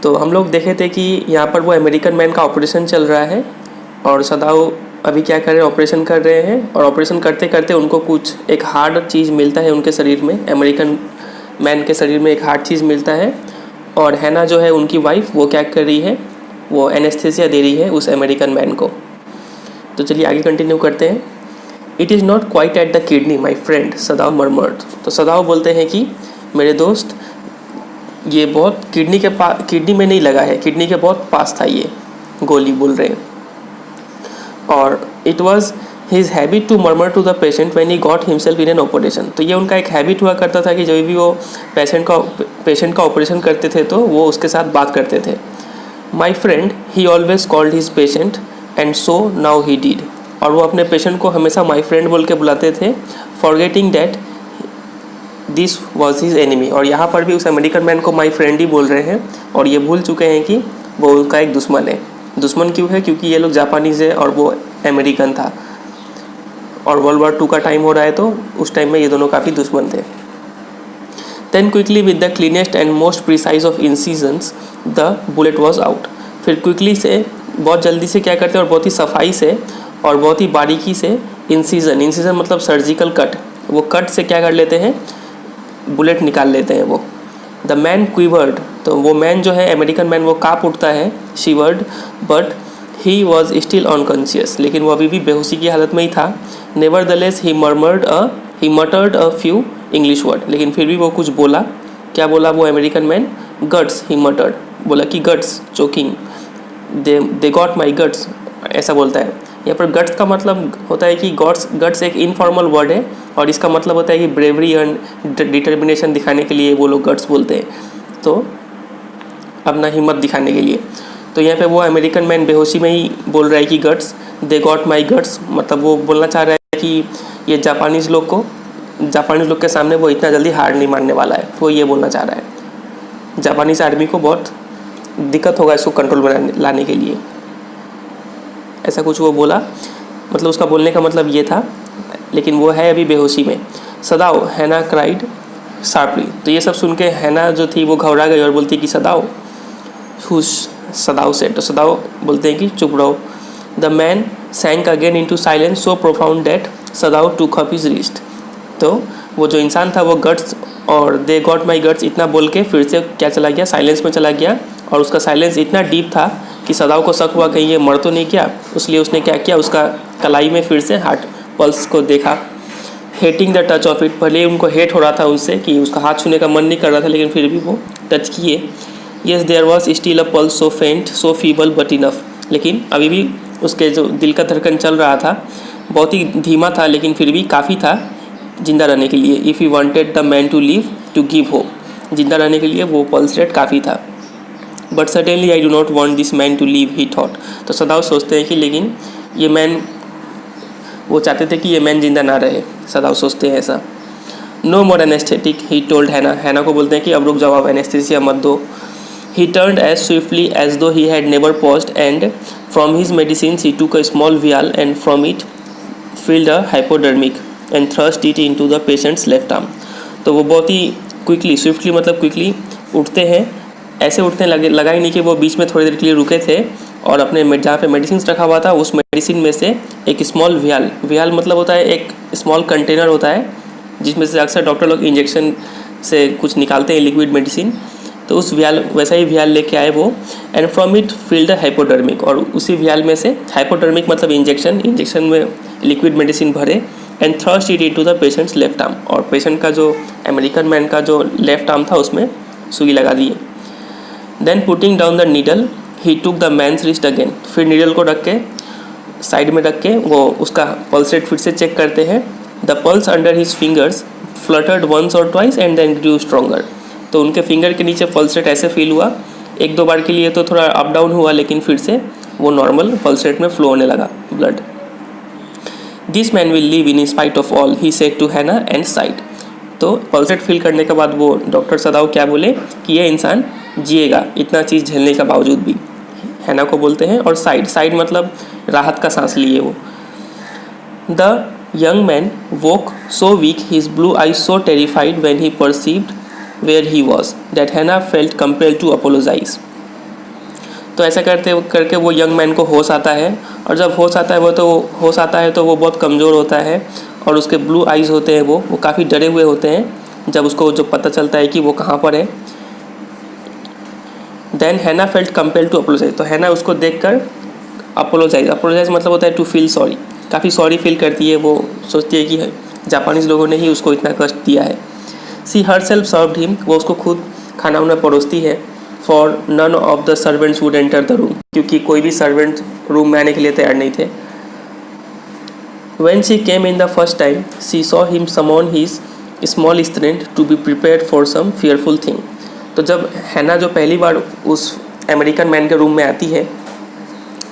तो हम लोग देखे थे कि यहाँ पर वो अमेरिकन मैन का ऑपरेशन चल रहा है और सदाओ अभी क्या कर रहे हैं, ऑपरेशन कर रहे हैं। और ऑपरेशन करते करते उनको कुछ एक हार्ड चीज़ मिलता है उनके शरीर में, अमेरिकन मैन के शरीर में एक हार्ड चीज़ मिलता है। और हैना जो है उनकी वाइफ, वो क्या कर रही है, वो एनेस्थीसिया दे रही है उस अमेरिकन मैन को। तो चलिए आगे कंटिन्यू करते हैं। It is not quite at the kidney my friend, Sadao murmured. तो सदाओ बोलते हैं कि मेरे दोस्त, ये बहुत किडनी में नहीं लगा है, किडनी के बहुत पास था ये गोली, बोल रहे हैं। और it was his habit to murmur to the patient when he got himself in an operation. तो ये उनका एक हैबिट हुआ करता था कि जब भी वो पेशेंट का ऑपरेशन करते थे तो वो उसके साथ बात करते थे। My friend he always called his patient and so now he did. और वो अपने पेशेंट को हमेशा माई फ्रेंड बोल के बुलाते थे, forgetting that this was his enemy. और यहाँ पर भी उस अमेरिकन मैन को माई फ्रेंड ही बोल रहे हैं और ये भूल चुके हैं कि वो उनका एक दुश्मन है। दुश्मन क्यों है? क्योंकि ये लोग जापानीज़ है और वो अमेरिकन था और वर्ल्ड वॉर 2 का टाइम हो रहा है, तो उस टाइम में ये दोनों काफ़ी दुश्मन थे। Then quickly with the cleanest and most precise of incisions the bullet was out. फिर क्विकली से, बहुत जल्दी से क्या करते हैं और बहुत ही सफाई से और बहुत ही बारीकी से इंसिजन मतलब सर्जिकल कट, वो कट से क्या कर लेते हैं, बुलेट निकाल लेते हैं वो। द मैन क्विवर्ड, तो वो मैन जो है अमेरिकन मैन वो काँप उठता है, शिवर्ड, but he was still unconscious, लेकिन वो अभी भी बेहोशी की हालत में ही था। Nevertheless he मटर्ड a few English word, लेकिन फिर भी वो कुछ बोला। क्या बोला वो अमेरिकन मैन? गट्स, ही मटर्ड, बोला कि guts, choking, they got my guts, ऐसा बोलता है। यहाँ पर गट्स का मतलब होता है कि गट्स एक इनफॉर्मल वर्ड है और इसका मतलब होता है कि ब्रेवरी एंड डिटर्मिनेशन दिखाने के लिए वो लोग गट्स बोलते हैं, तो अपना हिम्मत दिखाने के लिए। तो यहाँ पे वो अमेरिकन मैन बेहोशी में ही बोल रहा है कि guts, they got my guts, मतलब वो बोलना चाह रहा है कि ये जापानीज़ लोग के सामने वो इतना जल्दी हार नहीं मानने वाला है, वो ये बोलना चाह रहा है। जापानीज़ आर्मी को बहुत दिक्कत होगा इसको कंट्रोल में लाने के लिए, ऐसा कुछ वो बोला, मतलब उसका बोलने का मतलब ये था, लेकिन वो है अभी बेहोशी में। सदाओ, हैना क्राइड शार्पली। तो ये सब सुन के हैना जो थी वो घबरा गई और बोलती कि सदाओ, हुश, सदाओ से। तो सदाओ बोलते हैं कि चुप रहो। The man sank again into silence so profound that Sadao took up his wrist. तो वो जो इंसान था वो गट्स और दे गॉट माई गट्स इतना बोल के फिर से क्या चला गया, साइलेंस में चला गया। और उसका साइलेंस इतना डीप था कि सदाओ को शक हुआ कहीं ये मर तो नहीं किया, इसलिए उसने क्या किया, उसका कलाई में फिर से हार्ट पल्स को देखा। Hating the touch of it, भले उनको हेट हो रहा था उससे कि उसका हाथ छूने का मन नहीं कर रहा था, लेकिन फिर भी वो टच किए। Yes there was still a pulse so faint so feeble but enough, लेकिन अभी भी उसके जो दिल का धड़कन चल रहा था बहुत ही धीमा था, लेकिन फिर भी काफ़ी था जिंदा रहने के लिए। If you wanted the man to live to give hope, जिंदा रहने के लिए वो पल्स रेट काफ़ी था। But certainly I do not want this man to leave, he thought. तो सदाओ सोचते हैं कि लेकिन ये मैन, वो चाहते थे कि ये मैन जिंदा ना रहे, सदाओ सोचते हैं ऐसा। No more anaesthetic, he told Hana. Hana को बोलते हैं कि अब रुक जाओ, अब एनेस्थीसिया मत दो। He turned as swiftly as though he had never paused and from his medicine he took a small vial and from it filled a hypodermic and thrust it into the patient's left arm। तो वो बहुत ही quickly, swiftly मतलब quickly उठते हैं, ऐसे उठने लगा ही नहीं कि वो बीच में थोड़ी देर के लिए रुके थे और अपने जहाँ पे मेडिसिन रखा हुआ था उस मेडिसिन में से एक स्मॉल वियल मतलब होता है एक स्मॉल कंटेनर होता है जिसमें से अक्सर डॉक्टर लोग इंजेक्शन से कुछ निकालते हैं लिक्विड मेडिसिन, तो उस वियल, वैसा ही वियल लेके आए वो। And from it filled hypodermic, और उसी वियल में से, हाइपोडर्मिक मतलब इंजेक्शन में लिक्विड मेडिसिन भरे। And thrust it into the patients left arm, और पेशेंट का जो अमेरिकन मैन का जो लेफ्ट आर्म था उसमें सुई लगा दिए। Then putting down the needle he took the man's wrist again, फिर नीडल को रख के साइड में रख के वो उसका पल्स रेट फिर से चेक करते हैं। The pulse under his fingers fluttered once or twice and then grew stronger, तो उनके फिंगर के नीचे पल्स रेट ऐसे फील हुआ, 1-2 बार के लिए तो थोड़ा अप डाउन हुआ, लेकिन फिर से वो नॉर्मल पल्स रेट में फ्लो होने लगा blood. This man will live in spite of all, he said to Hana and sighed. तो पल्स रेट फील करने के बाद वो डॉक्टर सदाओ क्या बोले कि ये इंसान जिएगा इतना चीज़ झेलने के बावजूद भी, हैना को बोलते हैं। और साइड मतलब राहत का सांस लिए वो। The young man woke so weak, his blue eyes so terrified when he perceived where he was that Hannah felt compelled to apologize। तो ऐसा करते करके वो यंग मैन को होश आता है, और जब होश आता है तो वो बहुत कमज़ोर होता है और उसके ब्लू आइज़ होते हैं, वो काफ़ी डरे हुए होते हैं जब उसको जो पता चलता है कि वो कहाँ पर है। देन हैना फेल्ट कंपेल्ड टू अपोलोजाइज, तो हैना उसको देखकर अपोलोजाइज मतलब होता है टू फील सॉरी, काफ़ी सॉरी फील करती है। वो सोचती है कि जापानीज़ लोगों ने ही उसको इतना कष्ट दिया है। She herself served him, वो उसको खुद खाना उन्हें परोसती है। For none of the servants would enter the room, क्योंकि कोई भी सर्वेंट रूम में आने के लिए तैयार नहीं थे। When she came in the first time, she saw him summon his small strength to be prepared for some fearful thing. तो जब हैना जो पहली बार उस अमेरिकन मैन के रूम में आती है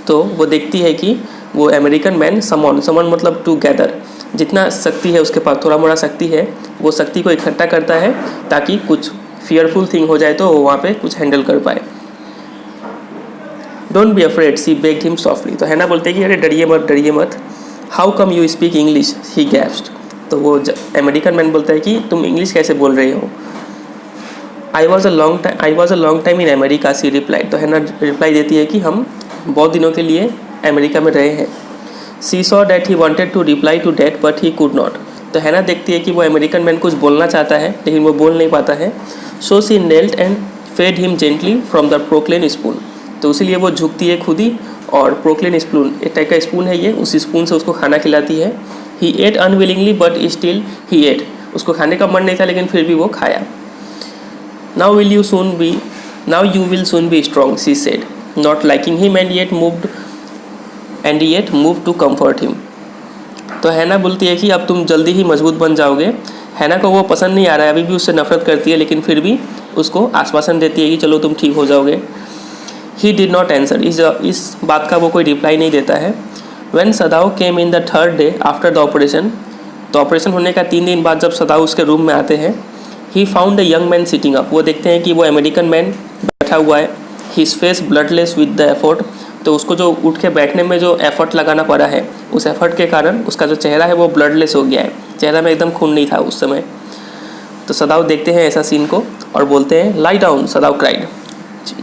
तो वो देखती है कि वो अमेरिकन मैन समन मतलब टू गैदर, जितना शक्ति है उसके पास, थोड़ा मोड़ा शक्ति है, वो शक्ति को इकट्ठा करता है ताकि कुछ फियरफुल थिंग हो जाए तो वो वहाँ पे कुछ हैंडल कर पाए। Don't be afraid, she begged him softly, तो हैना बोलते हैं कि अरे डरिए मत। How come you speak English, he gasped, तो वो अमेरिकन मैन बोलता है कि तुम इंग्लिश कैसे बोल रहे हो। I was a long time in America, she replied, तो हैना रिप्लाई देती है कि हम बहुत दिनों के लिए अमेरिका में रहे हैं। She saw that he wanted to reply to that but he could not, तो हैना देखती है कि वो अमेरिकन मैन कुछ बोलना चाहता है लेकिन वो बोल नहीं पाता है। So she knelt and fed him gently from the porcelain spoon, तो इसीलिए वो झुकती है खुद ही और प्रोक्लेन स्पून, एक टाइप का स्पून है ये, उस स्पून से उसको खाना खिलाती है। He ate unwillingly but still he ate, उसको खाने का मन नहीं था लेकिन फिर भी वो खाया। Now you will soon be strong, she said, not liking him and yet move to comfort him, तो हैना बोलती है कि अब तुम जल्दी ही मजबूत बन जाओगे। हैना को वो पसंद नहीं आ रहा है, अभी भी उससे नफरत करती है, लेकिन फिर भी उसको आश्वासन देती है कि चलो तुम ठीक हो जाओगे। ही डिड नॉट आंसर, इस बात का वो कोई रिप्लाई नहीं देता है। When Sadao came in the third day after the operation, तो ऑपरेशन होने का 3 दिन बाद जब सदाओ उसके रूम में आते हैं, he found the young man sitting up, वो देखते हैं कि वो अमेरिकन मैन बैठा हुआ है। His face bloodless with the effort, तो उसको जो उठ के बैठने में जो एफर्ट लगाना पड़ा है, उस एफर्ट के कारण उसका जो चेहरा है वो ब्लडलेस हो गया है, चेहरा में एकदम खून नहीं था उस समय। तो सदाओ देखते हैं ऐसा सीन को और बोलते हैं लाई डाउन, सदाओ क्राइड,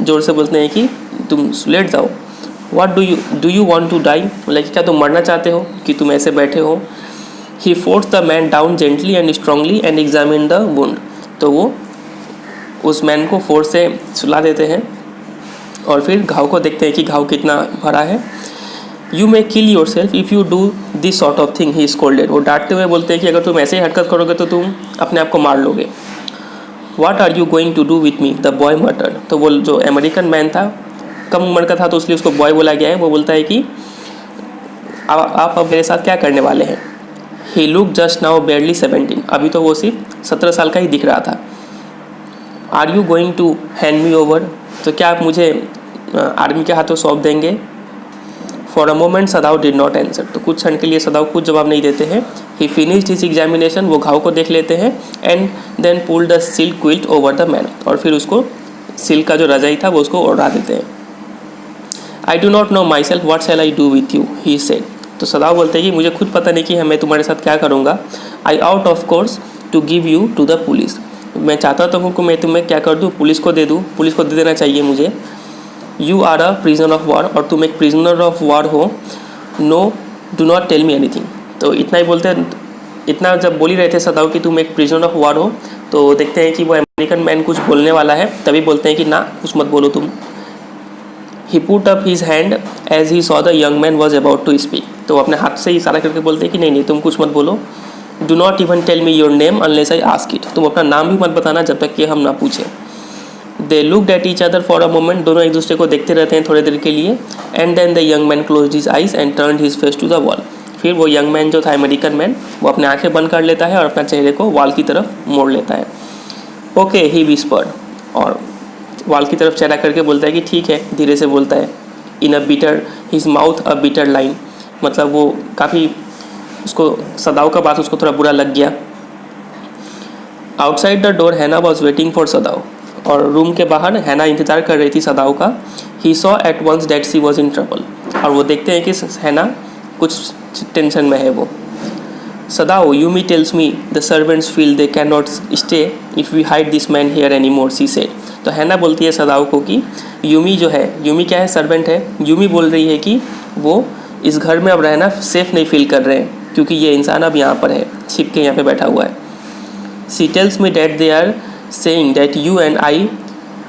जोर से बोलते हैं कि तुम लेट जाओ। What do you want to die, like क्या तुम मरना चाहते हो कि तुम ऐसे बैठे हो। He force the man down gently and strongly and examine the wound, तो वो उस मैन को फोर्स से सुला देते हैं और फिर घाव को देखते हैं कि घाव कितना भरा है। You may kill your self if you do this sort of thing, he scolded, वो डांटते हुए बोलते हैं कि अगर तुम ऐसे ही हरकत करोगे तो तुम अपने आप को मार लोगे। What are you going to do with me, the boy muttered, तो वो जो अमेरिकन मैन था कम उम्र का था तो इसलिए उसको बॉय बोला गया है। वो बोलता है कि आप अब मेरे साथ क्या करने वाले हैं। ही लुक जस्ट नाउ बेयरली 17, अभी तो वो सिर्फ 17 साल का ही दिख रहा था। Are you going to hand me over, तो क्या आप मुझे आर्मी के हाथों सौंप देंगे। For a moment Sadao did not answer, तो कुछ क्षण के लिए सदाओ कुछ जवाब नहीं देते हैं। ही फिनिश्ड हिज एग्जामिनेशन, वो घाव को देख लेते हैं and then pulled the silk quilt over the man, और फिर उसको सिल्क का जो रजाई था वो उसको उड़ा देते हैं। आई do not know my self, what shell I do with you, he said, तो सदाओ बोलते हैं कि मुझे खुद पता नहीं कि मैं तुम्हारे साथ क्या करूँगा। I ought of course to give you to the police, मैं चाहता तो हूँ कि मैं तुम्हें क्या कर दूँ, पुलिस को दे दूँ, पुलिस को दे देना चाहिए मुझे। You are a prisoner of war, और तुम एक प्रिजनर ऑफ वॉर हो। No do not tell me anything, तो इतना ही बोलते हैं। इतना जब बोल ही रहे थे सदाओ कि तुम एक प्रिजनर ऑफ वॉर हो, तो देखते हैं कि वो अमेरिकन मैन कुछ बोलने वाला है, तभी बोलते हैं कि ना कुछ मत बोलो तुम। He put up his hand as he saw the young man was about to speak, तो अपने हाथ से इशारा करके बोलते हैं कि नहीं तुम कुछ मत बोलो। Do not even tell me your name unless I ask it, तुम अपना नाम भी मत बताना जब तक कि हम ना पूछें। They looked at each other for a moment, दोनों एक दूसरे को देखते रहते हैं थोड़ी देर के लिए। And then the young man closed his eyes and turned his face to the wall, फिर वो यंग मैन जो था अमेरिकन मैन, वो अपने आंखें बंद कर लेता है और अपना चेहरे को वॉल की तरफ मोड़ लेता है। ओके ही विस्पर्ड, और वॉल की तरफ चेहरा करके बोलता है कि ठीक है, धीरे से बोलता है। In a bitter his mouth a bitter line, मतलब वो काफ़ी उसको सदाओ का बात उसको थोड़ा बुरा लग गया। आउटसाइड द डोर हैना वॉज वेटिंग फॉर सदाओ, और रूम के बाहर हैना इंतज़ार कर रही थी सदाओ का। He saw at once that she was in trouble, और वो देखते हैं कि हैना कुछ टेंशन में है वो। Sadao Yumi tells me the servants feel they can not stay if we hide this man here any more, she said, तो हैना बोलती है सदाओ को कि यूमी जो है, यूमी क्या है, सर्वेंट है, यूमी बोल रही है कि वो इस घर में अब रहना सेफ़ नहीं फील कर रहे हैं क्योंकि ये इंसान अब यहाँ पर है, छिप के यहाँ पे बैठा हुआ है. She tells me that they are saying that you and I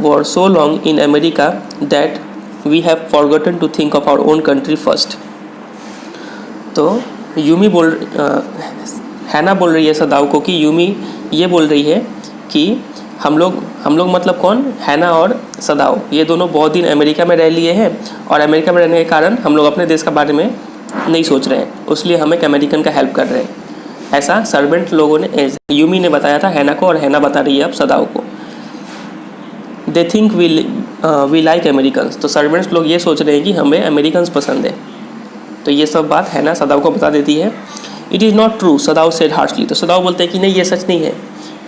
were so long in America that we have forgotten to think of our own country first. तो यूमी हैना बोल रही है सदाओ को कि यूमी ये बोल रही है कि हम लोग मतलब कौन, हैना और सदाओ, ये दोनों बहुत दिन अमेरिका में रह लिए हैं और अमेरिका में रहने के कारण हम लोग अपने देश के बारे में नहीं सोच रहे हैं, इसलिए हम एक अमेरिकन का हेल्प कर रहे हैं. ऐसा सर्वेंट लोगों ने, यूमी ने बताया था हैना को और हैना बता रही है अब सदाओ को. They think we like Americans. तो सर्वेंट्स लोग ये सोच रहे हैं कि हमें अमेरिकन्स पसंद है. तो ये सब बात हैना सदाओ को बता देती है. It is not true, Sadao said harshly. तो सदाओ बोलते हैं कि नहीं, ये सच नहीं है.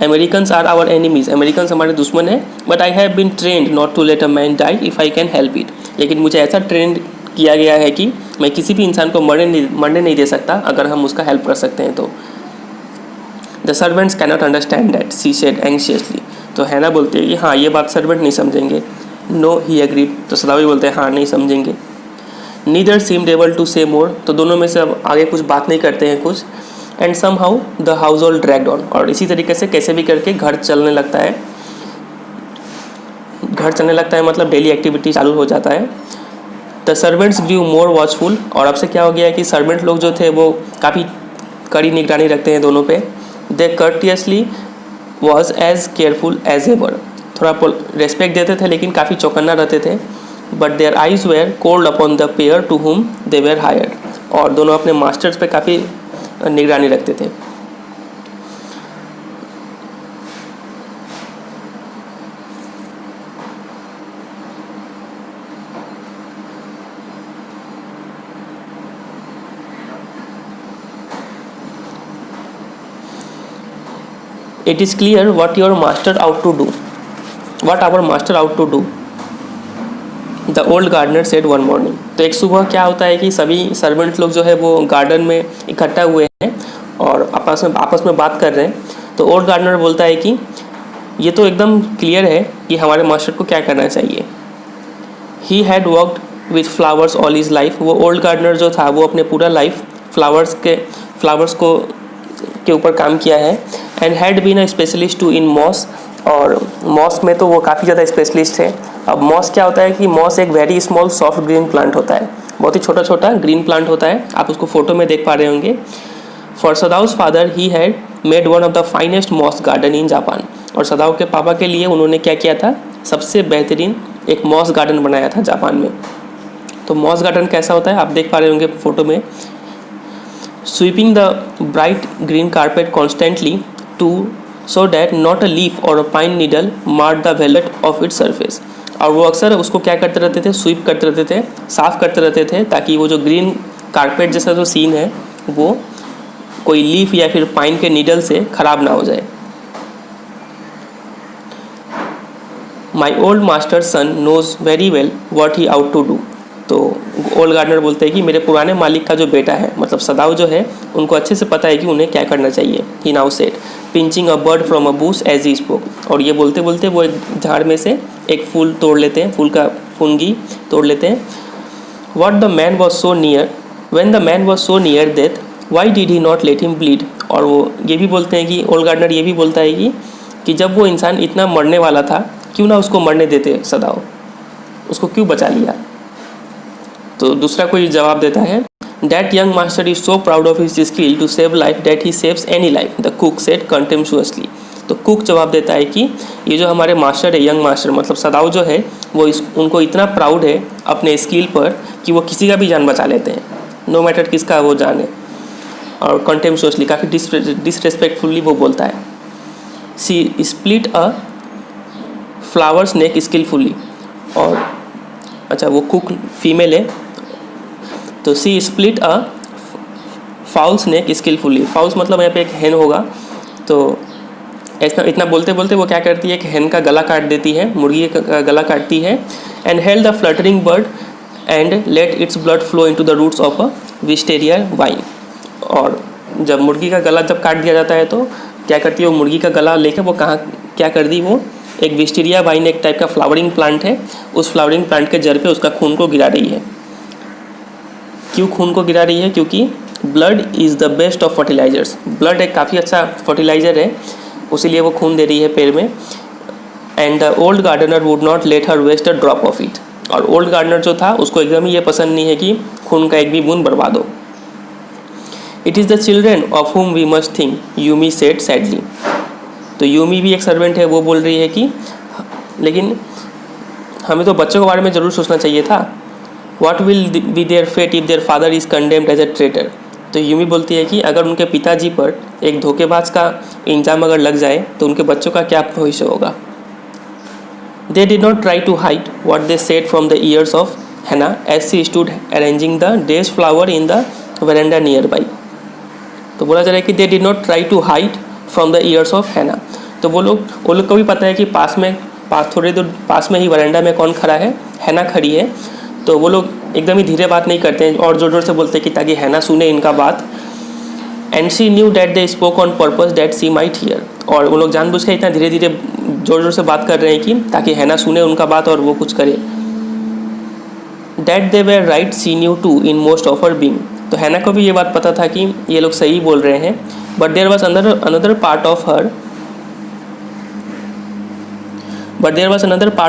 Americans are our enemies, Americans हमारे दुश्मन हैं. But I have been trained not to let a man die if I can help it. लेकिन मुझे ऐसा ट्रेंड किया गया है कि मैं किसी भी इंसान को मरने नहीं दे सकता अगर हम उसका हेल्प कर सकते हैं तो. The servants cannot understand that, she said anxiously. तो हैना बोलती है कि हाँ, ये बात सर्वेंट नहीं समझेंगे. नो, ही एग्रीड. तो सदाओ भी बोलते हैं हाँ, नहीं समझेंगे. Neither seemed able to say मोर. तो दोनों में से अब आगे कुछ बात नहीं करते हैं कुछ. And somehow the household dragged on. और इसी तरीके से कैसे भी करके घर चलने लगता है. घर चलने लगता है मतलब डेली एक्टिविटी चालू हो जाता है. The servants grew more watchful. और अब से क्या हो गया है कि सर्वेंट लोग जो थे वो काफ़ी कड़ी निगरानी रखते हैं दोनों पे. They courteously was as careful as ever. थोड़ा रेस्पेक्ट देते थे लेकिन काफ़ी चौकन्ना रहते थे. But their eyes were cold upon the pair to whom they where hired. और दोनों अपने मास्टर्स पे काफ़ी निगरानी रखते थे. It is clear what your master out to do, what our master out to do, the old gardener said one morning. तो एक सुबह क्या होता है कि सभी सर्वेंट लोग जो है वो गार्डन में इकट्ठा हुए हैं और आपस में बात कर रहे हैं. तो ओल्ड गार्डनर बोलता है कि ये तो एकदम क्लियर है कि हमारे मास्टर को क्या करना चाहिए. He had worked with flowers all his life. वो ओल्ड गार्डनर जो था वो अपने पूरा लाइफ फ्लावर्स के ऊपर काम किया है. And had been a specialist too in moss. और मॉस में तो वो काफ़ी ज़्यादा स्पेशलिस्ट है. अब मॉस क्या होता है कि मॉस एक very small soft green plant होता है, बहुत ही छोटा छोटा ग्रीन प्लांट होता है. आप उसको फोटो में देख पा रहे होंगे. For Sadao's father he had made one of the finest moss garden in Japan. और सदाओ के पापा के लिए उन्होंने क्या किया था, सबसे बेहतरीन एक मॉस गार्डन बनाया था जापान में. तो मॉस गार्डन कैसा होता है आप देख पा रहे होंगे फोटो में. Sweeping the bright green carpet constantly to so that not a leaf or a pine needle marred the velvet of its surface. और वो अक्सर उसको क्या करते रहते थे, स्वीप करते रहते थे, साफ़ करते रहते थे ताकि वो जो ग्रीन कारपेट जैसा जो सीन है वो कोई लीफ या फिर पाइन के नीडल से ख़राब ना हो जाए. My old master son knows very well what he ought to do. तो ओल्ड गार्डनर बोलते हैं कि मेरे पुराने मालिक का जो बेटा है मतलब सदाओ जो है उनको अच्छे से पता है कि उन्हें क्या करना चाहिए. He now said pinching a bird from a bush as he spoke. और ये बोलते बोलते वो एक झाड़ में से एक फूल तोड़ लेते हैं, फूल का फुनगी तोड़ लेते हैं. What the man was so near when the man was so near death why did he not let him bleed. और वो ये भी बोलते हैं कि ओल्ड गार्डनर ये भी बोलता है कि जब वो इंसान इतना मरने वाला था क्यों ना उसको मरने देते सदाओ, उसको क्यों बचा लिया. तो दूसरा कोई जवाब देता है That young master is so proud of his skill to save life that he saves any life, the cook said contemptuously. तो कुक जवाब देता है कि ये जो हमारे मास्टर है, यंग मास्टर मतलब सदाओ जो है वो उनको इतना प्राउड है अपने स्किल पर कि वो किसी का भी जान बचा लेते हैं, नो मैटर किसका वो जान है. और contemptuously काफ़ी डिसरेस्पेक्टफुली वो बोलता है. She split a flower snake skillfully. और अच्छा वो कुक फीमेल है तो she split a fowl's neck skilfully. Fowls मतलब यहाँ पे एक हेन होगा. तो इतना बोलते बोलते वो क्या करती है, एक हेन का गला काट देती है, मुर्गी का गला काटती है. And held the fluttering bird and let its blood flow into the roots of a wisteria vine. और जब मुर्गी का गला जब काट दिया जाता है तो क्या करती है वो मुर्गी का गला लेकर वो कहाँ क्या कर दी, वो एक विस्टीरिया वाइन एक टाइप का फ्लावरिंग प्लांट है, उस फ्लावरिंग प्लांट के जड़ पे उसका खून को गिरा रही है। क्यों खून को गिरा रही है? क्योंकि blood is the best of fertilisers, blood एक काफ़ी अच्छा फर्टिलाइज़र है, उसीलिए वो खून दे रही है पेड़ में। And the old gardener would not let her waste a drop of it, और ओल्ड गार्डनर जो था उसको एकदम ही ये पसंद नहीं है कि खून का एक भी बूंद बर्बाद हो। It is the children of whom we must think, Yumi said sadly. तो यूमी भी एक सर्वेंट है, वो बोल रही है कि लेकिन हमें तो बच्चों के बारे में ज़रूर सोचना चाहिए था। What will be their fate if their father is condemned as a traitor. तो यूमी बोलती है कि अगर उनके पिताजी पर एक धोखेबाज का इंजाम अगर लग जाए तो उनके बच्चों का क्या भविष्य होगा। They did not try to hide what they said from the ears of Hana as she stood arranging the day's flower in the veranda near by. तो बोला जा रहा है कि they did not try to hide from the ears of Hana. तो वो लोग को भी पता है कि थोड़ी दूर पास में ही वरांडा में कौन खड़ा है, हैना खड़ी है। तो वो लोग एकदम ही धीरे बात नहीं करते हैं और ज़ोर ज़ोर से बोलते हैं कि ताकि हैना सुने इनका बात। And she knew that they spoke on purpose that C might here. और वो लोग जानबूझ के इतना धीरे धीरे ज़ोर ज़ोर से बात कर रहे हैं कि ताकि हैना सुने उनका बात और वो कुछ करे। That they were right she knew too in most of her being. तो हैना को भी ये बात पता था कि ये लोग सही बोल रहे हैं। But there was another part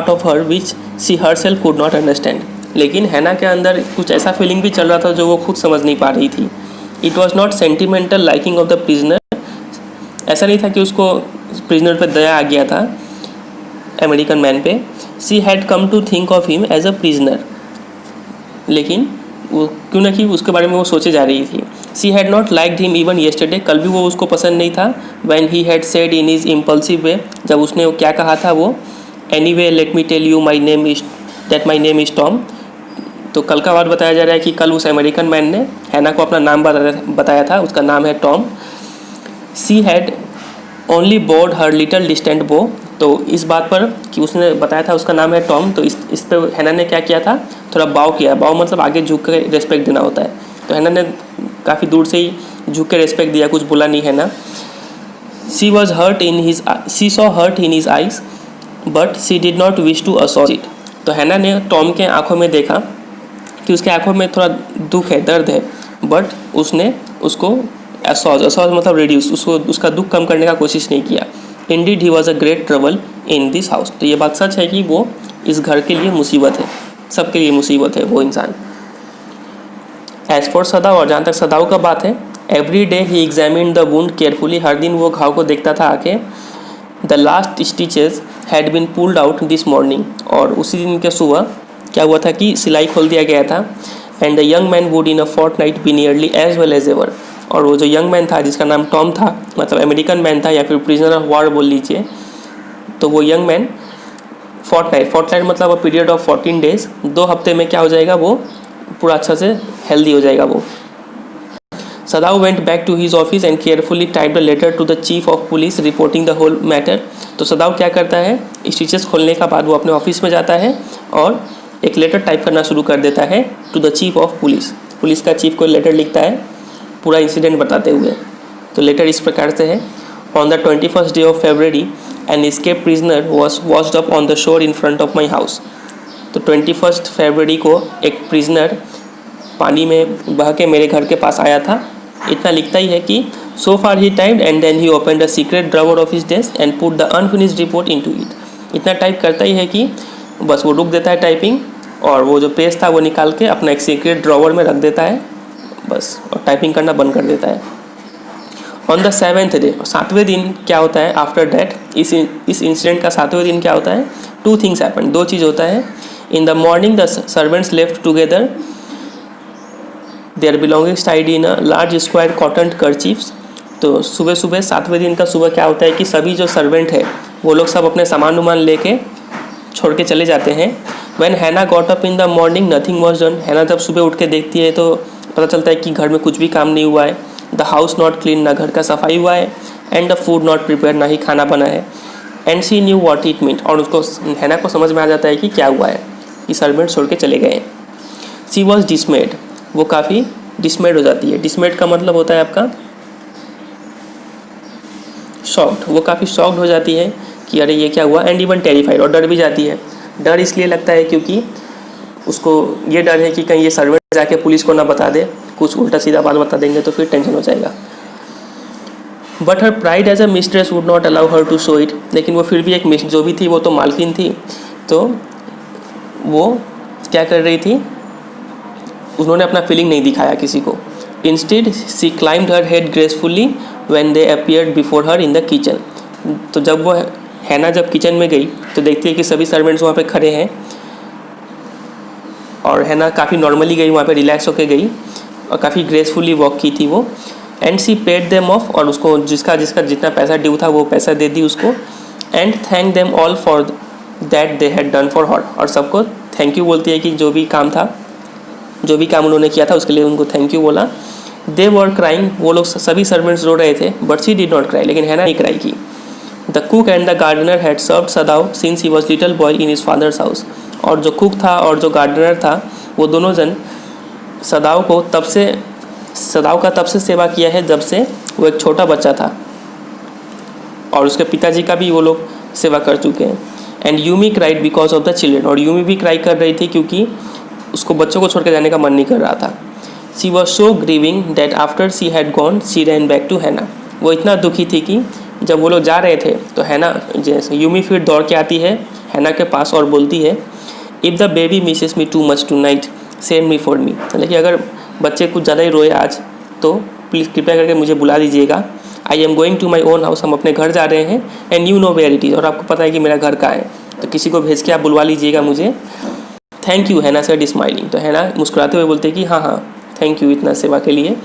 of her which she herself could not understand. लेकिन हैना के अंदर कुछ ऐसा फीलिंग भी चल रहा था जो वो खुद समझ नहीं पा रही थी। It was not sentimental liking of the prisoner. ऐसा नहीं था कि उसको प्रिजनर पे दया आ गया था, अमेरिकन मैन पे। She had come to think of him as a prisoner. लेकिन वो क्यों ना कि उसके बारे में वो सोचे जा रही थी। She had not liked him even yesterday. कल भी वो उसको पसंद नहीं था। When he had said in his impulsive way, जब उसने वो क्या कहा था, वो anyway let me tell you my name is Tom. तो कल का बात बताया जा रहा है कि कल उस अमेरिकन मैन ने हैना को अपना नाम बताया था, उसका नाम है Tom. She had only board her little distant बो। तो इस बात पर कि उसने बताया था उसका नाम है टॉम, तो इस पर हैना ने क्या किया था, थोड़ा बाव किया। बाव मतलब आगे झुक के रेस्पेक्ट देना होता है। तो हैना ने काफ़ी दूर से ही झुक के रेस्पेक्ट दिया, कुछ बोला नहीं Hana. She saw hurt in his eyes but she did not wish to assault it. तो हैना ने टॉम के आंखों में देखा कि उसके आंखों में थोड़ा दुख है, दर्द है, बट उसने उसको असॉज मतलब रिड्यूस, उसका दुख कम करने का कोशिश नहीं किया। Indeed he was a great trouble in this house. तो ये बात सच है कि वो इस घर के लिए मुसीबत है, सबके लिए मुसीबत है वो इंसान। एज फॉर सदाव, और जहाँ तक सदाव का बात है, every day he examined the wound carefully. हर दिन वो घाव को देखता था आके। The last stitches had been pulled out this morning. और उसी दिन के सुबह क्या हुआ था कि सिलाई खोल दिया गया था। And the young man would in a fortnight be nearly as well as ever. और वो जो यंग मैन था जिसका नाम टॉम था, मतलब अमेरिकन मैन था या फिर प्रिजनर ऑफ वॉर बोल लीजिए, तो वो यंग मैन फोर्टनाइट मतलब अ पीरियड ऑफ 14 डेज, 2 हफ्ते में क्या हो जाएगा, वो पूरा अच्छा से हेल्दी हो जाएगा वो। Sadao went back to his office and carefully typed a letter to the chief of police reporting the whole matter. तो सदाव क्या करता है, स्टिचेस खोलने का बाद वो अपने ऑफिस में जाता है और एक लेटर टाइप करना शुरू कर देता है to the chief of police. Police का चीफ को लेटर लिखता है पूरा इंसिडेंट बताते हुए। तो लेटर इस प्रकार से है, on the 21st day of February an escaped prisoner was washed up on the shore in front of my house। तो 21 फरवरी को एक प्रिजनर पानी में बह के मेरे घर के पास आया था। इतना लिखता ही है कि so far he typed and then he opened a secret drawer of his desk and put the unfinished report into it. इतना टाइप करता ही है कि बस वो रुक देता है टाइपिंग और वो जो पेज था वो निकाल के अपना एक सीक्रेट ड्रॉवर में रख देता है बस, और टाइपिंग करना बंद कर देता है। ऑन द 7th डे, 7वें दिन क्या होता है, आफ्टर डैट, इस इंसिडेंट का 7वें दिन क्या होता है, 2 थिंग्स हैपन, 2 चीज़ होता है। In the morning the servants left together their belongings tied in a large square cotton kerchiefs. तो सुबह सुबह 7वें दिन का सुबह क्या होता है कि सभी जो सर्वेंट है वो लोग सब अपने सामान उमान लेके छोड़ के चले जाते हैं। व्हेन हैना got up in the morning nothing was done. हैना जब सुबह उठ के देखती है तो पता चलता है कि घर में कुछ भी काम नहीं हुआ है। द हाउस नॉट क्लीन, ना घर का सफाई हुआ है। And the food not prepare, ना ही खाना बना है। And she knew what it mean, और उसको हैना को समझ में आ जाता है कि क्या हुआ है, कि सर्वेंट छोड़ के चले गए। शी वॉज डिसमेड, वो काफ़ी डिसमेड हो जाती है। डिसमेड का मतलब होता है आपका शॉक्ड, वो काफ़ी शॉक्ड हो जाती है कि अरे ये क्या हुआ, एंड इवन टेरिफाइड, और डर भी जाती है। डर इसलिए लगता है क्योंकि उसको ये डर है कि कहीं ये सर्वेंट जाके पुलिस को ना बता दे, कुछ उल्टा सीधा बात बता देंगे तो फिर टेंशन हो जाएगा। But her pride as a mistress would not allow her to show it, लेकिन वो फिर भी एक जो भी थी वो तो मालकिन थी, तो वो क्या कर रही थी, उन्होंने अपना फीलिंग नहीं दिखाया किसी को। Instead she climbed her head gracefully when they appeared before her in the kitchen. तो जब वो हैना जब किचन में गई तो देखती है कि सभी सर्वेंट्स वहाँ पे खड़े हैं, और हैना काफ़ी नॉर्मली गई वहाँ पे, रिलैक्स होके गई और काफ़ी ग्रेसफुली वॉक की थी वो। And she paid them off, और उसको जिसका जिसका जितना पैसा ड्यू था वो पैसा दे दी उसको। And thank them all for that they had done for her, और सबको थैंक यू बोलती है कि जो भी काम था, जो भी काम उन्होंने किया था उसके लिए उनको थैंक यू बोला। दे वर क्राइंग, वो लोग सभी सर्वेंट्स रो रहे थे, but she did not cry, लेकिन हैना नहीं क्राई की। The cook and the gardener had served Sadao since he was little boy in his father's house, और जो कुक था और जो गार्डनर था वो दोनों जन सदाव का तब से सेवा किया है जब से वो एक छोटा बच्चा था, और उसके पिताजी का भी वो लोग सेवा कर चुके हैं। And Yumi cried because of the children, और यूमी भी क्राई कर रही थी क्योंकि उसको बच्चों को छोड़ कर जाने का मन नहीं कर रहा था। She was so grieving that after she had gone she ran back to Hana, वो इतना दुखी थी कि जब वो लोग जा रहे थे तो हैना, जैसे यूमी फिर दौड़ के आती है हैना के पास और बोलती है, if the baby misses me too much tonight send me for me, लेकिन अगर बच्चे कुछ ज़्यादा ही रोए आज तो प्लीज़ कृपया करके मुझे बुला दीजिएगा। I am going to my own house, हम अपने घर जा रहे हैं, and you know where it is, और आपको पता है कि मेरा घर कहाँ है, तो किसी को भेज के आप बुलवा लीजिएगा मुझे। थैंक यू, हैना सेड स्माइलिंग, तो हैना मुस्कुराते हुए बोलते कि हाँ हाँ थैंक यू इतना सेवा के लिए।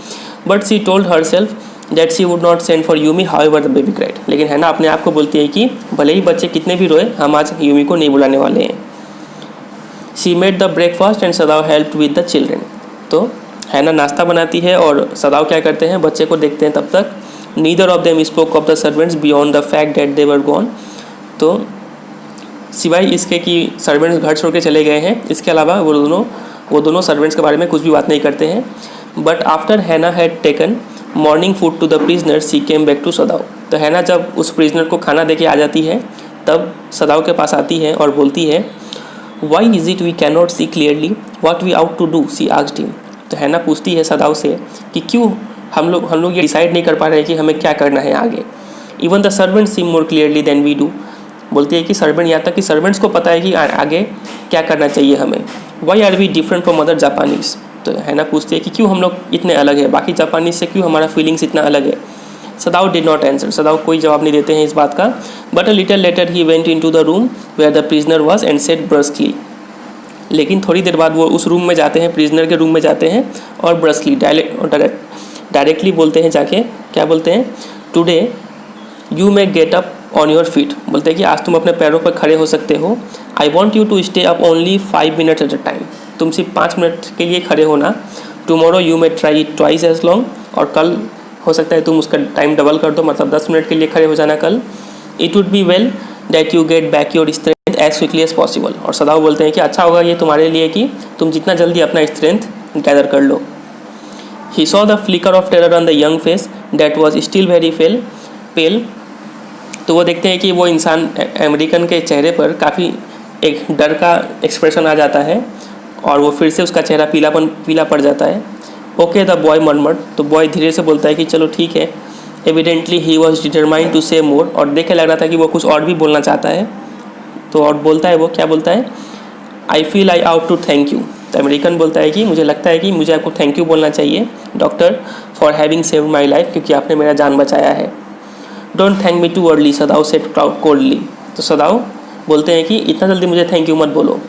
But she told herself that she would not send for Yumi however the baby cried, लेकिन हैना अपने आप को बोलती है कि भले ही बच्चे कितने भी रोए, हम आज यूमी को नहीं बुलाने वाले हैं। She made the breakfast and सदाव helped with the children, तो हैना नाश्ता बनाती है और सदाव क्या करते हैं, बच्चे को देखते हैं। तब तक neither of them spoke of the servants beyond the fact that they were gone, तो सिवाय इसके कि सर्वेंट्स घर छोड़ के चले गए हैं, इसके अलावा वो दोनों सर्वेंट्स के बारे में कुछ भी बात नहीं करते हैं। But after Hana had taken morning food to the prisoner she came back to Sadao, तो हैना जब उस प्रिजनर को खाना दे के आ जाती है तब सदाव के पास आती है और बोलती है, why is it we can not see clearly what we ought to do, she asked him, तो हैना पूछती है सदाव से कि क्यों हम लोग ये डिसाइड नहीं कर पा रहे हैं कि हमें क्या करना है आगे। Even the servants seem more clearly than we do, बोलती है कि सर्वेंट, यहाँ तक कि सर्वेंट्स को पता है कि आगे क्या करना चाहिए हमें। Why are we different from other Japanese, तो हैना पूछती है कि क्यों हम लोग इतने अलग है बाकी जापानीज से, क्यों हमारा फीलिंग्स इतना अलग है। Sadao did not answer, Sadao कोई जवाब नहीं देते हैं इस बात का। But a little later he went in to the room where the prisoner was and said brusquely, लेकिन थोड़ी देर बाद वो उस रूम में जाते हैं, प्रिजनर के रूम में जाते हैं और ब्रस्कली डायरेक्टली बोलते हैं, जाके क्या बोलते हैं, today you may get up on your feet, बोलते हैं कि आज तुम अपने पैरों पर खड़े हो सकते हो। I want you to stay up only 5 minutes at a time, तुम सिर्फ 5 मिनट के लिए खड़े होना। Tomorrow you may try it twice as long, और कल हो सकता है तुम उसका टाइम डबल कर दो, मतलब 10 मिनट के लिए खड़े हो जाना कल। It would be well that you get back your strength as quickly as possible, और सदाव बोलते हैं कि अच्छा होगा ये तुम्हारे लिए कि तुम जितना जल्दी अपना स्ट्रेंथ गैदर कर लो। He saw the flicker of terror on the young face that was still very pale, तो वो देखते हैं कि वो इंसान अमेरिकन के चेहरे पर काफ़ी एक डर का एक्सप्रेशन आ जाता है और वो फिर से उसका चेहरा पीला पड़ जाता है। ओके द बॉय मर्मर्ड, तो बॉय धीरे से बोलता है कि चलो ठीक है। Evidently he was determined to say more, और देखे लग रहा था कि वो कुछ और भी बोलना चाहता है, तो और बोलता है वो क्या बोलता है, I feel I ought to thank you, तो अमेरिकन बोलता है कि मुझे लगता है कि मुझे आपको थैंक यू बोलना चाहिए doctor for having saved my life, क्योंकि आपने मेरा जान बचाया है। Don't thank me too early, सदाव said coldly, तो सदाव बोलते हैं कि इतना जल्दी मुझे थैंक यू मत बोलो।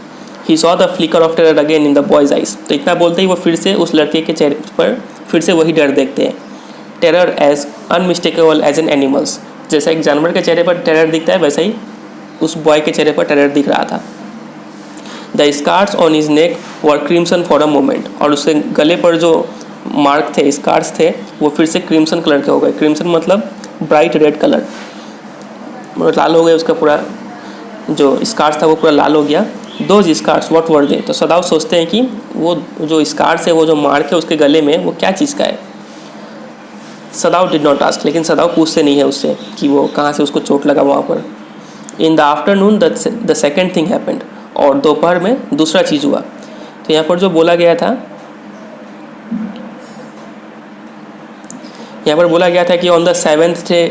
He saw the flicker of terror again in the boy's eyes, तो इतना बोलते ही वो फिर से उस लड़के के चेहरे पर फिर से वही डर देखते हैं। Terror as unmistakable as an animal's, जैसा एक जानवर के चेहरे पर टेरर दिखता है वैसा ही उस बॉय के चेहरे पर टेरर दिख रहा था। The scars on his neck were crimson for a moment, और उसके गले पर जो मार्क थे, स्कार्स थे, वो फिर से क्रिम्सन कलर के हो गए। क्रिम्सन मतलब ब्राइट रेड कलर, लाल हो गया, उसका पूरा जो स्कार्स था वो पूरा लाल हो गया। दोज स्कार्स व्हाट वर दे, तो सदाव सोचते हैं कि वो जो स्कार्स है, वो जो मार्क है उसके गले में, वो क्या चीज़ का है। सदाव डिड नॉट आस्क, लेकिन सदाव पूछते नहीं है उससे कि वो कहाँ से उसको चोट लगा वहाँ पर। In the afternoon the second thing happened, और दोपहर में दूसरा चीज़ हुआ। तो यहाँ पर जो बोला गया था, यहाँ पर बोला गया था कि on the 7th day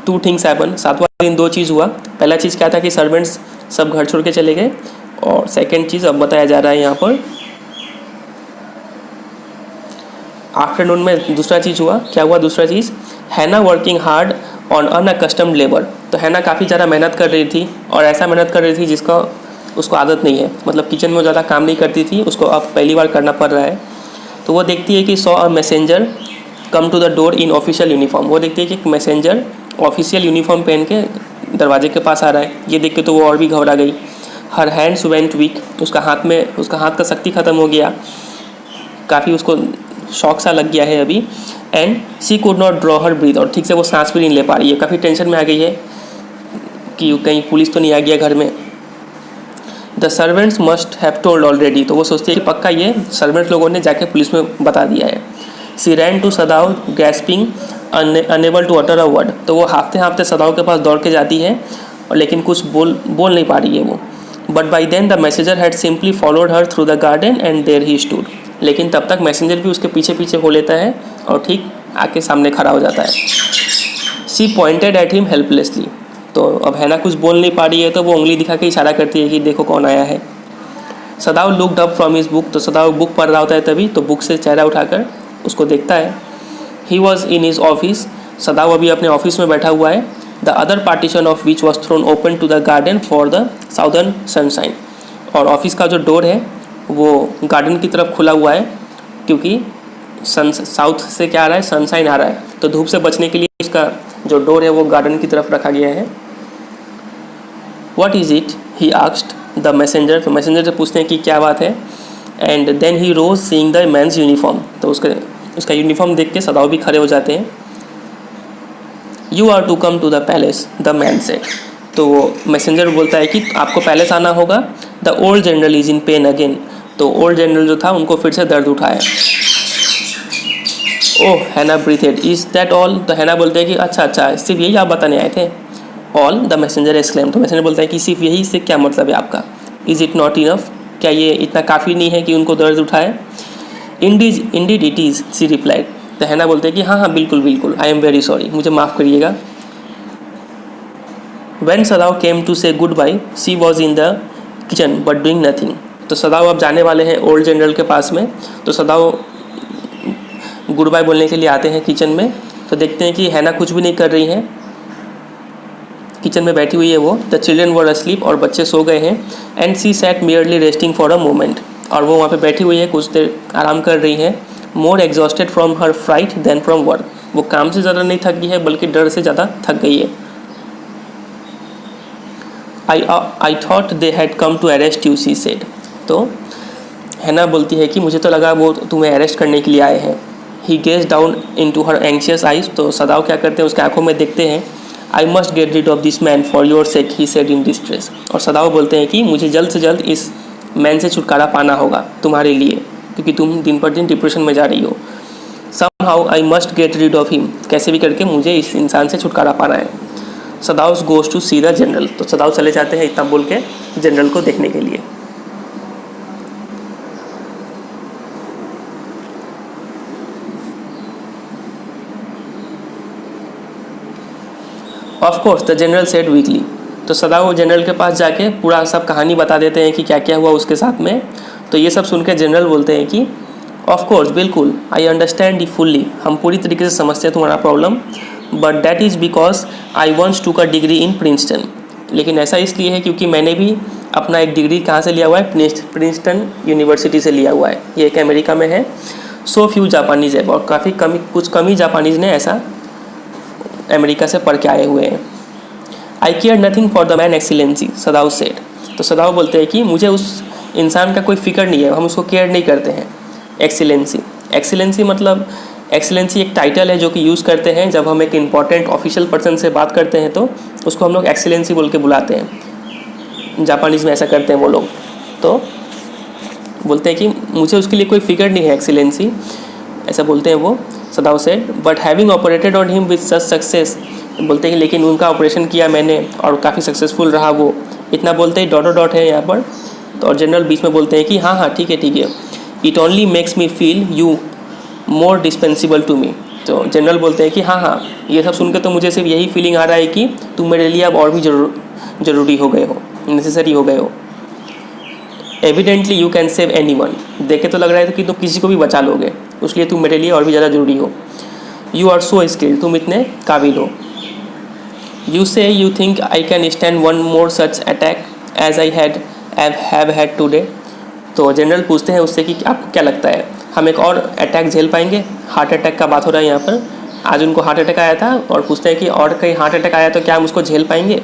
two things happen, सातवां दिन दो चीज़ हुआ। पहला चीज़ क्या था कि सर्वेंट्स सब घर छोड़ के चले गए, और सेकंड चीज़ अब बताया जा रहा है यहाँ पर आफ्टरनून में दूसरा चीज़ हुआ। क्या हुआ दूसरा चीज़? हैना वर्किंग हार्ड ऑन अनअकस्टम्ड लेबर। तो हैना काफ़ी ज़्यादा मेहनत कर रही थी, और ऐसा मेहनत कर रही थी जिसका उसको आदत नहीं है, मतलब किचन में ज़्यादा काम नहीं करती थी, उसको अब पहली बार करना पड़ रहा है। तो वो देखती है कि saw a messenger come to the door in official uniform. वो देखती है कि एक मैसेंजर ऑफिशियल यूनिफॉर्म पहन के दरवाजे के पास आ रहा है। ये देख के तो वो और भी घबरा गई। हर हैंड्स वेंट वीक, उसका हाथ का शक्ति ख़त्म हो गया, काफ़ी उसको शॉक सा लग गया है अभी। And she could not draw her breath, और ठीक से वो सांस भी नहीं ले पा रही है, काफ़ी टेंशन में आ गई है कि कहीं पुलिस तो नहीं आ गया घर में। The servants must have told already, तो वो सोचती है कि पक्का ये सर्वेंट्स लोगों ने जाके पुलिस में बता दिया है। She ran to Sadao gasping unable to utter a word, तो वो हाँफते हाँफते सदाव के पास दौड़ के जाती है, और लेकिन कुछ बोल नहीं पा रही है वो। But by then the messenger had simply followed her through the garden and there he stood, लेकिन तब तक मैसेंजर भी उसके पीछे पीछे हो लेता है और ठीक आके सामने खड़ा हो जाता है। सी पॉइंटेड एट हिम हेल्पलेसली, तो अब हैना कुछ बोल नहीं पा रही है, तो वो उंगली दिखा के इशारा करती है कि देखो कौन आया है। सदाव looked up from his book, तो सदाव बुक पढ़ रहा होता है तभी, तो बुक से चेहरा उठाकर उसको देखता है। He was in his office, Sadao अभी अपने ऑफिस में बैठा हुआ है। The other partition of which was thrown open to the garden for the southern sunshine, और ऑफिस का जो डोर है वो गार्डन की तरफ खुला हुआ है, क्योंकि साउथ से क्या आ रहा है, सनशाइन आ रहा है, तो धूप से बचने के लिए उसका जो डोर है वो गार्डन की तरफ रखा गया है। What is it, he asked the messenger, तो मैसेंजर से पूछते हैं कि क्या बात है। And then he rose seeing the man's uniform, तो उसका यूनिफॉर्म देख के सदाव भी खड़े हो जाते हैं। You are to come to the palace, the man said, तो वो मैसेंजर बोलता है कि आपको पैलेस आना होगा। The old general is in pain again, तो ओल्ड जनरल जो था उनको फिर से दर्द उठाया। ओह, हैना ब्रीथेड, इज़ दैट ऑल, तो हैना बोलते हैं कि अच्छा सिर्फ यही आप बताने आए थे। ऑल, द मैसेंजर एक्सक्लेम, तो मैसेंजर बोलता है कि सिर्फ यही से क्या मतलब है आपका। इज़ इट नॉट इनफ, क्या ये इतना काफ़ी नहीं है कि उनको दर्द उठाए। Indeed it is, she replied, तो हैना बोलते हैं कि हाँ बिल्कुल, आई एम वेरी सॉरी, मुझे माफ़ करिएगा। When सदाव केम टू से good by, she was in the kitchen but doing nothing, तो सदाव अब जाने वाले हैं ओल्ड जनरल के पास में, तो सदाव गुड बाय बोलने के लिए आते हैं किचन में, तो देखते हैं कि हैना कुछ भी नहीं कर रही हैं, किचन में बैठी हुई है वो। द चिल्ड्रन वर अस्लीप, और बच्चे सो गए हैं। And she sat merely resting for a moment, और वो वहाँ पे बैठी हुई है, कुछ देर आराम कर रही है। More exhausted from her fright than from work, वो काम से ज़्यादा नहीं थक गई है बल्कि डर से ज़्यादा थक गई है। I thought they had come to arrest you, she said, तो हैना बोलती है कि मुझे तो लगा वो तुम्हें अरेस्ट करने के लिए आए हैं। He gazed down into her anxious eyes, तो सदाव क्या करते हैं उसके आंखों में देखते हैं। I must get rid of this man for your sake, he said in distress, और सदाव बोलते हैं कि मुझे जल्द से जल्द इस मैन से छुटकारा पाना होगा तुम्हारे लिए, क्योंकि तुम दिन पर दिन डिप्रेशन में जा रही हो। Somehow I must get rid of him, कैसे भी करके मुझे इस इंसान से छुटकारा पाना है। Sadao goes to see the general, तो सदाव चले जाते हैं इतना बोल के जनरल को देखने के लिए। Of course, the general said weekly, तो सदाव जनरल के पास जाके पूरा सब कहानी बता देते हैं कि क्या क्या हुआ उसके साथ में। तो ये सब सुन के जनरल बोलते हैं कि ऑफ कोर्स, बिल्कुल, आई अंडरस्टैंड यू फुल्ली, हम पूरी तरीके से समझते हैं तुम्हारा problem, but that is because I wants to का डिग्री इन प्रिंसटन, लेकिन ऐसा इसलिए है क्योंकि मैंने भी अपना एक डिग्री कहाँ से लिया हुआ है, प्रिंसटन यूनिवर्सिटी से लिया हुआ है, ये एक अमेरिका में है। सो फ्यू जापानीज़ है, और कुछ कम ही जापानीज़ ने ऐसा अमेरिका से पढ़ के आए हुए हैं। I care nothing for the man excellency, Sadao said, तो सदाव बोलते हैं कि मुझे उस इंसान का कोई फिक्र नहीं है, हम उसको केयर नहीं करते हैं। एक्सीलेंसी मतलब एक्सीलेंसी एक टाइटल है जो कि यूज़ करते हैं जब हम एक इम्पॉर्टेंट ऑफिशियल पर्सन से बात करते हैं, तो उसको हम लोग एक्सीलेंसी बोल के बुलाते हैं। जापानीज़ में ऐसा करते हैं वो लोग, तो बोलते हैं कि मुझे उसके लिए कोई फिक्र नहीं है, एक्सीलेंसी, ऐसा बोलते हैं वो। सदाव said, but having operated on him with such success, बोलते हैं लेकिन उनका ऑपरेशन किया मैंने और काफ़ी सक्सेसफुल रहा वो, इतना बोलते ही डॉट डॉट है यहाँ पर। तो और जनरल बीच में बोलते हैं कि हाँ हाँ ठीक है, it only makes me feel you more dispensable to me. तो जनरल बोलते हैं कि हाँ हाँ, ये सब सुन के तो मुझे सिर्फ यही फीलिंग आ रहा है कि तुम मेरे लिए अब और भी ज़रूरी हो गए हो, नेसेसरी हो गए हो। Evidently you can save any one, देख के तो लग रहा है कि तुम किसी को भी बचा लोगे, उसलिए तुम मेरे लिए और भी ज़्यादा ज़रूरी हो। यू आर सो स्किल्ड, तुम इतने काबिल हो। You say you think I can stand one more such attack as I have had today. तो जनरल पूछते हैं उससे कि आपको क्या लगता है हम एक और अटैक झेल पाएंगे। हार्ट अटैक का बात हो रहा है यहाँ पर, आज उनको हार्ट अटैक आया था और पूछते हैं कि और कहीं हार्ट अटैक आया तो क्या हम उसको झेल पाएंगे।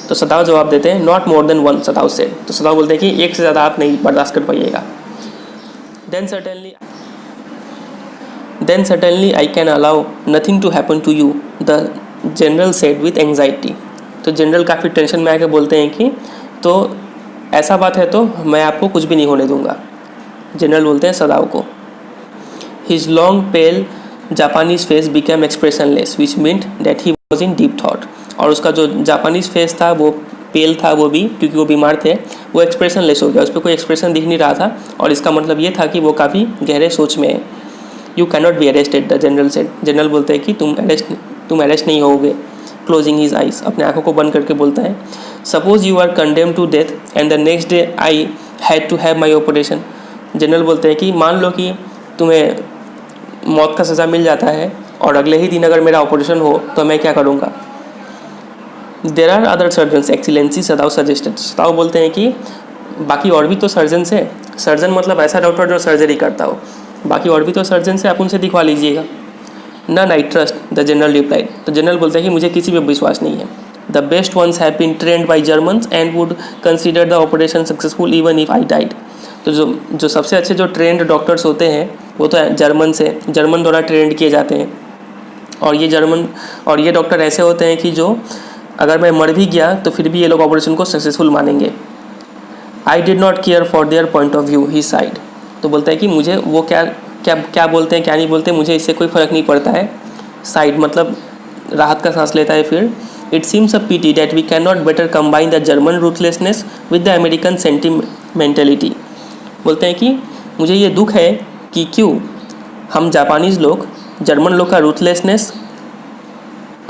तो सदाव जवाब देते हैं नॉट मोर देन वन, सदाव से। तो सदाव बोलते हैं कि एक से ज़्यादा आप नहीं बर्दाश्त कर पाइएगा। Then suddenly I can allow nothing to happen to you, the general said with anxiety. तो जनरल काफ़ी टेंशन में आके बोलते हैं कि तो ऐसा बात है तो मैं आपको कुछ भी नहीं होने दूंगा। जनरल बोलते हैं सदाव को। His long pale Japanese face became expressionless which meant that he was in deep thought. और उसका जो जापानीज फेस था वो पेल था, वो भी क्योंकि वो बीमार थे, वो एक्सप्रेशनलेस हो गया, उस पर कोई एक्सप्रेशन दिख नहीं रहा था। और इसका मतलब ये था कि वो काफ़ी गहरे सोच में है। You cannot be arrested, the general said. General बोलते हैं कि तुम अरेस्ट नहीं होगे। क्लोजिंग हिज आइज, अपने आंखों को बंद करके बोलता है suppose you are condemn to death and the next day I had to have my operation. General बोलते हैं कि मान लो कि तुम्हें मौत का सज़ा मिल जाता है और अगले ही दिन अगर मेरा ऑपरेशन हो तो मैं क्या करूँगा। There are other surgeons excellency, Sadao suggested. Sadao बोलते हैं कि बाकी और भी तो सर्जन्स है। सर्जन मतलब ऐसा डॉक्टर जो सर्जरी करता हो, बाकी और भी तो सर्जन से आप उनसे दिखवा लीजिएगा। None I trust, the general replied. तो जनरल बोलते हैं कि मुझे किसी पे विश्वास नहीं है। The best ones have been trained by Germans and would consider the operation successful even if I died. तो जो सबसे अच्छे जो ट्रेंड डॉक्टर्स होते हैं वो तो जर्मन द्वारा ट्रेंड किए जाते हैं। और ये डॉक्टर ऐसे होते हैं कि जो अगर मैं मर भी गया तो फिर भी ये लोग ऑपरेशन को सक्सेसफुल मानेंगे। I did not care for their point of view, he side. तो बोलता है कि मुझे वो क्या बोलते हैं क्या नहीं बोलते मुझे इससे कोई फ़र्क नहीं पड़ता है। साइड मतलब राहत का सांस लेता है। फिर it seems a pity that we can not better combine the German ruthlessness with the American sentimentality. बोलते हैं कि मुझे ये दुख है कि क्यों हम जापानीज़ लोग जर्मन लोग का रूथलेसनेस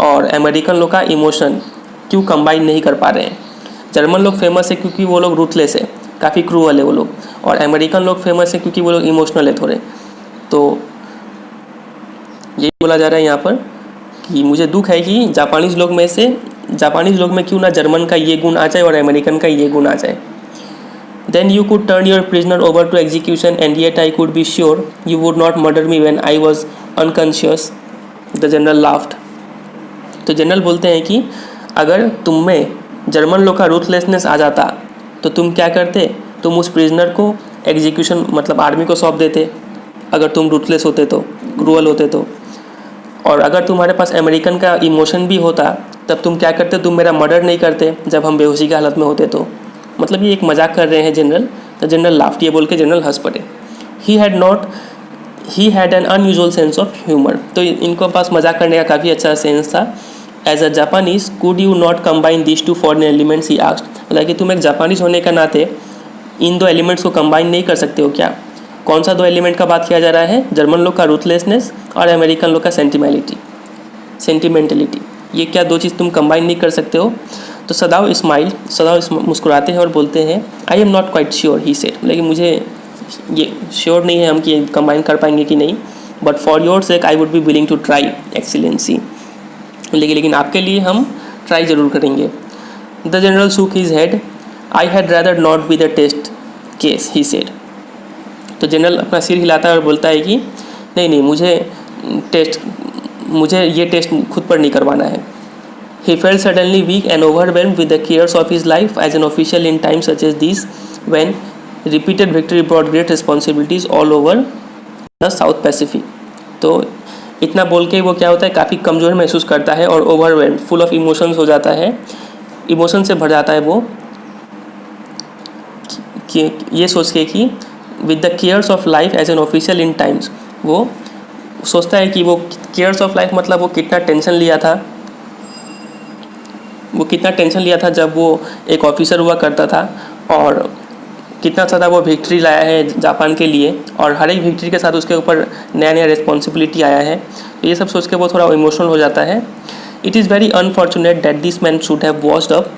और अमेरिकन लोग का इमोशन क्यों कंबाइन नहीं कर पा रहे हैं। जर्मन लोग फेमस है क्योंकि वो लोग रूथलेस है, काफ़ी क्रूअल है वो लोग, और अमेरिकन लोग फेमस है क्योंकि वो लोग इमोशनल है थोड़े। तो यही बोला जा रहा है यहाँ पर कि मुझे दुख है कि जापानीज़ लोग में क्यों ना जर्मन का ये गुण आ जाए और अमेरिकन का ये गुण आ जाए। Then you could turn your prisoner over to execution and yet I could be sure you would not murder me when I was unconscious, the general laughed. तो जनरल बोलते हैं कि अगर तुम में जर्मन लोग का रूथलेसनेस आ जाता तो तुम क्या करते, तुम उस प्रिजनर को एग्जीक्यूशन मतलब आर्मी को सौंप देते अगर तुम रूथलेस होते तो, क्रूअल होते तो। और अगर तुम्हारे पास अमेरिकन का इमोशन भी होता तब तुम क्या करते, तुम मेरा मर्डर नहीं करते जब हम बेहोशी की हालत में होते तो। मतलब ये एक मजाक कर रहे हैं जनरल। तो जनरल लाफ्ट, ये बोल के जनरल हंस पड़े। He had an unusual sense of humour. तो इनको पास मजाक करने का काफ़ी अच्छा सेंस था। As a Japanese could you not combine this two foreign elements, he asked. मतलब कि तुम एक जापानीज होने का नाते इन दो एलिमेंट्स को कंबाइन नहीं कर सकते हो क्या। कौन सा दो एलिमेंट का बात किया जा रहा है, जर्मन लोग का रूथलेसनेस और अमेरिकन लोग का सेंटिमेंटलिटी। ये क्या दो चीज़ तुम कंबाइन नहीं कर सकते हो। तो सदाव मुस्कुराते हैं और बोलते हैं I am not quite sure, he said. लेकिन मुझे ये श्योर नहीं है हम कि कंबाइन कर पाएंगे कि नहीं, but for your sake I would be willing to try excellency. लेकिन आपके लिए हम ट्राई ज़रूर करेंगे। The general shook his head, I had rather not be the test case, he said. तो जनरल अपना सिर हिलाता है और बोलता है कि नहीं मुझे ये टेस्ट खुद पर नहीं करवाना है। He felt suddenly weak and overwhelmed with the cares of his life as an official in times such as these, when repeated victory brought great responsibilities all over the South Pacific. तो इतना बोल के वो क्या होता है, काफ़ी कमज़ोर महसूस करता है और ओवरवेल्ड, फुल ऑफ इमोशंस हो जाता है, इमोशन से भर जाता है वो कि ये सोच के कि with the cares of life as an official in times. वो सोचता है कि वो केयर्स ऑफ लाइफ मतलब वो कितना टेंशन लिया था वो कितना टेंशन लिया था जब वो एक ऑफिसर हुआ करता था, और कितना ज़्यादा वो विक्ट्री लाया है जापान के लिए, और हर एक विक्ट्री के साथ उसके ऊपर नया नया रिस्पॉन्सिबिलिटी आया है। तो ये सब सोच के वो थोड़ा इमोशनल हो जाता है। It is very unfortunate that this man should have watched up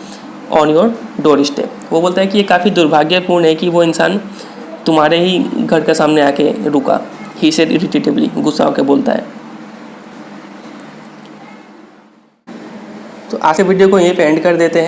on your door step. वो बोलता है कि ये काफ़ी दुर्भाग्यपूर्ण है कि वो इंसान तुम्हारे ही घर के सामने आके रुका। ही सेड इरिटेटिवली, गुस्सा होकर बोलता है। तो आज के वीडियो को यहीं पे एंड कर देते हैं।